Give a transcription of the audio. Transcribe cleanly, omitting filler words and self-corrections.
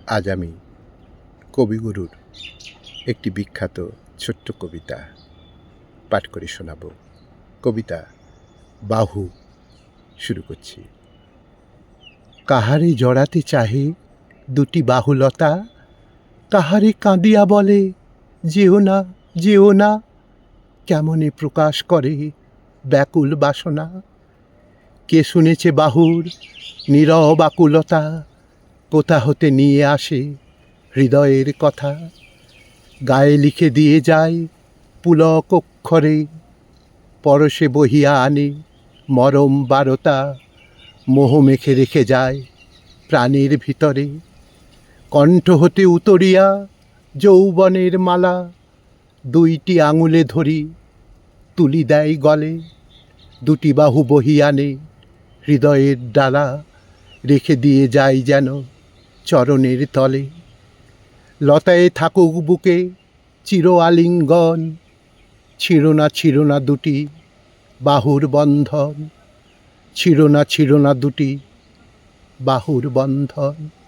আজ আমি কবিগুরুর একটি বিখ্যাত ছোট্ট কবিতা পাঠ করে শোনাব। কবিতা বাহু। শুরু করছি। কাহারে জড়াতে চাহে দুটি বাহুলতা, কাহারে কাঁদিয়া বলে যেও না, যেও না, কেমনে প্রকাশ করে ব্যাকুল বাসনা। কে শুনেছে বাহুর নীরব আকুলতা, কোথা হতে নিয়ে আসে হৃদয়ের কথা। গায়ে লিখে দিয়ে যায় পুলক অক্ষরে, পরশে বহিয়া আনে মরম বারতা। মোহ মেখে রেখে যায় প্রাণের ভিতরে, কণ্ঠ হতে উতরিয়া যৌবনের মালা। দুইটি আঙুলে ধরি তুলি দেয় গলে, দুটি বাহু বহিয়া আনে হৃদয়ের ডালা। রেখে দিয়ে যায় যেন চরণের তলে, লতায়ে থাকুক বুকে চির আলিঙ্গন। ছিঁড়ো না দুটি বাহুর বন্ধন, ছিঁড়ো না দুটি বাহুর বন্ধন।